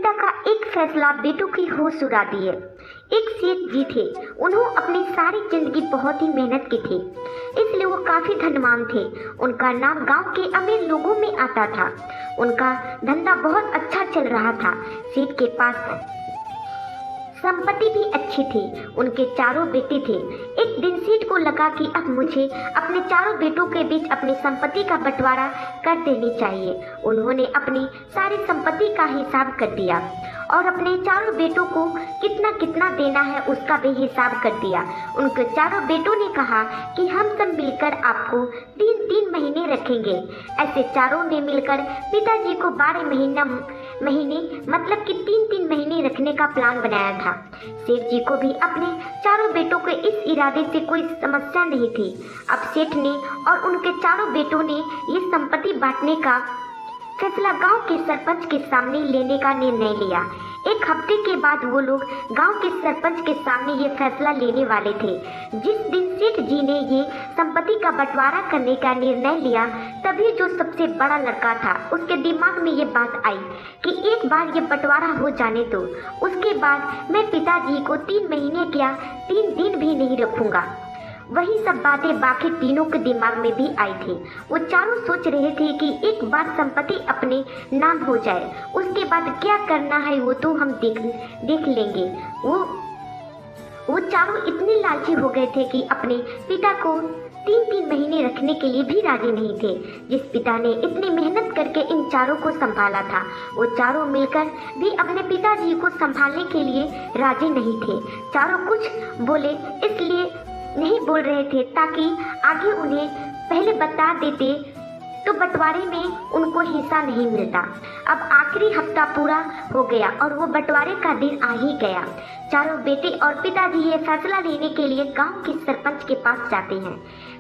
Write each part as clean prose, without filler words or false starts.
पिता का एक फैसला बेटों की होश उड़ा दिए। एक सेठ जी थे, उन्होंने अपनी सारी जिंदगी बहुत ही मेहनत की थी, इसलिए वो काफी धनवान थे। उनका नाम गांव के अमीर लोगों में आता था। उनका धंधा बहुत अच्छा चल रहा था। सेठ के पास संपत्ति भी अच्छी थी। उनके चारों बेटे थे। एक दिन सेठ को लगा कि अब मुझे अपने चारों बेटों के बीच अपनी संपत्ति का बंटवारा कर देनी चाहिए। उन्होंने अपनी सारी संपत्ति का हिसाब कर दिया और अपने चारों बेटों को कितना कितना देना है उसका भी हिसाब कर दिया। उनके चारों बेटों ने कहा कि हम सब मिलकर आपको 3-3 महीने रखेंगे। ऐसे चारों ने मिलकर पिताजी को 12 महीने मतलब कि 3-3 महीने रखने का प्लान बनाया था। सेठ जी को भी अपने चारों बेटों के इस इरादे से कोई समस्या नहीं थी। अब सेठ ने और उनके चारों बेटों ने ये संपत्ति बांटने का फैसला गांव के सरपंच के सामने लेने का निर्णय लिया। एक हफ्ते के बाद वो लोग गांव के सरपंच के सामने ये फैसला लेने वाले थे। जिस दिन सेठ जी ने ये संपत्ति का बंटवारा करने का निर्णय लिया, तभी जो सबसे बड़ा लड़का था उसके दिमाग में ये बात आई कि एक बार ये बंटवारा हो जाने दो, उसके बाद मैं पिताजी को 3 महीने क्या 3 दिन भी नहीं रखूंगा। वही सब बातें बाकी तीनों के दिमाग में भी आई थी। वो चारों सोच रहे थे कि एक बार संपत्ति अपने नाम हो जाए, उसके बाद क्या करना है वो तो हम देख लेंगे। वो चारों इतने लालची हो गए थे कि अपने पिता को 3-3 महीने रखने के लिए भी राजी नहीं थे। जिस पिता ने इतनी मेहनत करके इन चारों को संभाला था, वो चारों मिलकर भी अपने पिताजी को संभालने के लिए राजी नहीं थे। चारों कुछ बोले इसलिए नहीं बोल रहे थे ताकि आगे उन्हें पहले बता देते तो बंटवारे में उनको हिस्सा नहीं मिलता। अब आखिरी हफ्ता पूरा हो गया और वो बंटवारे का दिन आ ही गया। चारों बेटे और पिताजी ये फैसला लेने के लिए गांव के सरपंच के पास जाते हैं।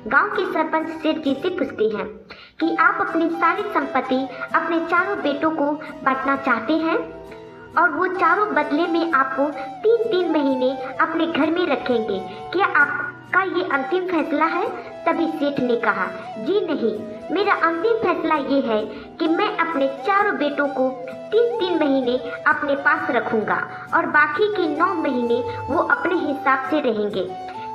गांव के सरपंच सेठ जी से पूछते हैं कि आप अपनी सारी संपत्ति अपने चारों बेटों को बांटना चाहते हैं और वो चारों बदले में आपको 3-3 महीने अपने घर में रखेंगे। क्या आपका ये अंतिम फैसला है? तभी सेठ ने कहा, जी नहीं, मेरा अंतिम फैसला ये है कि मैं अपने चारों बेटों को 3-3 महीने अपने पास रखूंगा और बाकी के 9 महीने वो अपने हिसाब से रहेंगे।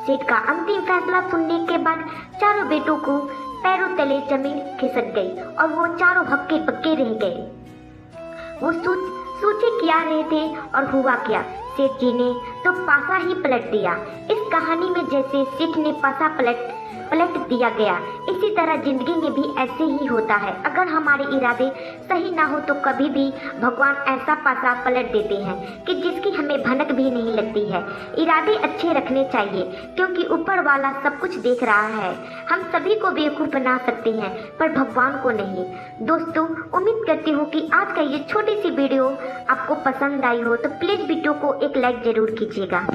सेठ का अंतिम फैसला सुनने के बाद चारों बेटों को पैरों तले जमीन खिसक गई और वो चारों हक्के बक्के रह गए। वो सोचे क्या रहे थे और हुआ क्या। सेठ जी ने तो पासा ही पलट दिया। इस कहानी में जैसे सेठ ने पासा पलट दिया गया, इसी तरह जिंदगी में भी ऐसे ही होता है। अगर हमारे इरादे सही ना हो तो कभी भी भगवान ऐसा पासा पलट देते हैं कि जिसकी हमें भनक भी नहीं लगती है। इरादे अच्छे रखने चाहिए क्योंकि ऊपर वाला सब कुछ देख रहा है। हम सभी को बेवकूफ़ बना सकते हैं पर भगवान को नहीं। दोस्तों, उम्मीद करती हूँ कि आज का ये छोटी सी वीडियो आपको पसंद आई हो, तो प्लीज़ वीडियो को एक लाइक ज़रूर कीजिएगा।